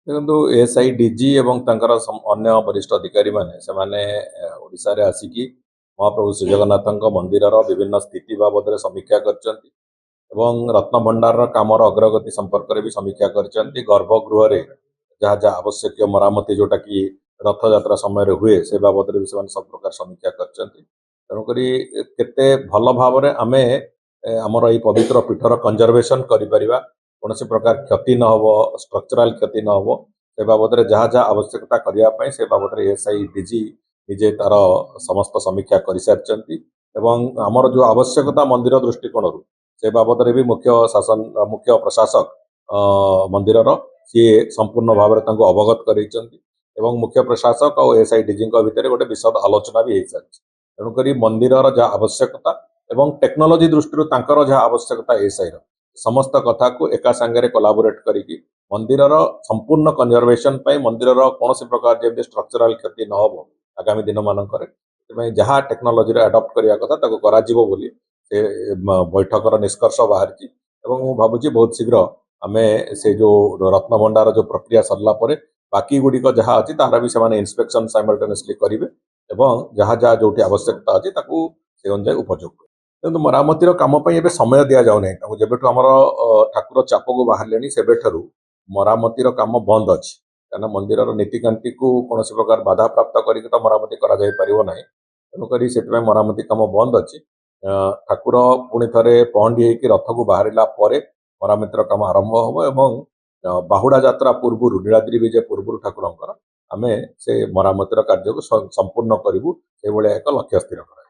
ଦେଖନ୍ତୁ ASI DG ଏବଂ ତାଙ୍କର ଅନ୍ୟ ବରିଷ୍ଠ ଅଧିକାରୀମାନେ ସେମାନେ ଓଡ଼ିଶାରେ ଆସିକି ମହାପ୍ରଭୁ ଶ୍ରୀଜଗନ୍ନାଥଙ୍କ ମନ୍ଦିରର ବିଭିନ୍ନ ସ୍ଥିତି ବାବଦରେ ସମୀକ୍ଷା କରିଛନ୍ତି ଏବଂ ରତ୍ନଭଣ୍ଡାରର କାମର ଅଗ୍ରଗତି ସମ୍ପର୍କରେ ବି ସମୀକ୍ଷା କରିଛନ୍ତି। ଗର୍ଭଗୃହରେ ଯାହା ଯାହା ଆବଶ୍ୟକୀୟ ମରାମତି ଯୋଉଟାକି ରଥଯାତ୍ରା ସମୟରେ ହୁଏ ସେ ବାବଦରେ ବି ସେମାନେ ସବୁ ପ୍ରକାର ସମୀକ୍ଷା କରିଛନ୍ତି। ତେଣୁକରି କେତେ ଭଲ ଭାବରେ ଆମେ ଆମର ଏଇ ପବିତ୍ର ପୀଠର କଞ୍ଜରଭେସନ କରିପାରିବା, କୌଣସି ପ୍ରକାର କ୍ଷତି ନ ହେବ, ଷ୍ଟ୍ରକ୍ଚରାଲ କ୍ଷତି ନ ହେବ, ସେ ବାବଦରେ ଯାହା ଯାହା ଆବଶ୍ୟକତା କରିବା ପାଇଁ ସେ ବାବଦରେ ଏଏସ୍ଆଇ ଡିଜି ନିଜେ ତାର ସମସ୍ତ ସମୀକ୍ଷା କରିସାରିଛନ୍ତି ଏବଂ ଆମର ଯୋଉ ଆବଶ୍ୟକତା ମନ୍ଦିର ଦୃଷ୍ଟିକୋଣରୁ ସେ ବାବଦରେ ବି ମୁଖ୍ୟ ପ୍ରଶାସକ ମନ୍ଦିରର ସିଏ ସମ୍ପୂର୍ଣ୍ଣ ଭାବରେ ତାଙ୍କୁ ଅବଗତ କରାଇଛନ୍ତି ଏବଂ ମୁଖ୍ୟ ପ୍ରଶାସକ ଆଉ ଏଏସ୍ଆଇ ଡିଜିଙ୍କ ଭିତରେ ଗୋଟେ ବିଶଦ ଆଲୋଚନା ବି ହେଇସାରିଛି। ତେଣୁକରି ମନ୍ଦିରର ଯାହା ଆବଶ୍ୟକତା ଏବଂ ଟେକ୍ନୋଲୋଜି ଦୃଷ୍ଟିରୁ ତାଙ୍କର ଯାହା ଆବଶ୍ୟକତା ଏଏସ୍ଆଇର ସମସ୍ତ କଥାକୁ ଏକା ସାଙ୍ଗରେ କୋଲାବୋରେଟ୍ କରିକି ମନ୍ଦିରର ସମ୍ପୂର୍ଣ୍ଣ କନଜରଭେସନ ପାଇଁ ମନ୍ଦିରର କୌଣସି ପ୍ରକାର ଯେମିତି ଷ୍ଟ୍ରକ୍ଚରାଲ କ୍ଷତି ନ ହେବ ଆଗାମୀ ଦିନମାନଙ୍କରେ, ସେଥିପାଇଁ ଯାହା ଟେକ୍ନୋଲୋଜିର ଆଡପ୍ଟ କରିବା କଥା ତାକୁ କରାଯିବ ବୋଲି ସେ ବୈଠକର ନିଷ୍କର୍ଷ ବାହାରିଛି ଏବଂ ମୁଁ ଭାବୁଛି ବହୁତ ଶୀଘ୍ର ଆମେ ସେ ଯୋଉ ରତ୍ନଭଣ୍ଡାର ଯୋଉ ପ୍ରକ୍ରିୟା ସରିଲା ପରେ ବାକି ଗୁଡ଼ିକ ଯାହା ଅଛି ତାହାର ବି ସେମାନେ ଇନ୍ସପେକ୍ସନ ସାଇମଲଟେନିୟସଲି କରିବେ ଏବଂ ଯାହା ଯାହା ଯୋଉଠି ଆବଶ୍ୟକତା ଅଛି ତାକୁ ସେ ଅନୁଯାୟୀ ଉପଯୋଗ କରିବେ। କିନ୍ତୁ ମରାମତିର କାମ ପାଇଁ ଏବେ ସମୟ ଦିଆଯାଉ ନାହିଁ ତାଙ୍କୁ। ଯେବେଠୁ ଆମର ଠାକୁର ଚାପକୁ ବାହାରିଲେଣି ସେବେଠାରୁ ମରାମତିର କାମ ବନ୍ଦ ଅଛି, କାରଣ ମନ୍ଦିରର ନୀତିକାନ୍ତିକୁ କୌଣସି ପ୍ରକାର ବାଧାପ୍ରାପ୍ତ କରିକି ତ ମରାମତି କରାଯାଇପାରିବ ନାହିଁ। ତେଣୁକରି ସେଥିପାଇଁ ମରାମତି କାମ ବନ୍ଦ ଅଛି। ଠାକୁର ପୁଣି ଥରେ ପହଣ୍ଡି ହେଇକି ରଥକୁ ବାହାରିଲା ପରେ ମରାମତିର କାମ ଆରମ୍ଭ ହେବ ଏବଂ ବାହୁଡ଼ା ଯାତ୍ରା ପୂର୍ବରୁ ନୀଳାଦ୍ରି ବିଜେ ପୂର୍ବରୁ ଠାକୁରଙ୍କର ଆମେ ସେ ମରାମତିର କାର୍ଯ୍ୟକୁ ସମ୍ପୂର୍ଣ୍ଣ କରିବୁ, ସେଇଭଳିଆ ଏକ ଲକ୍ଷ୍ୟ ସ୍ଥିର କରାଯାଇଛି।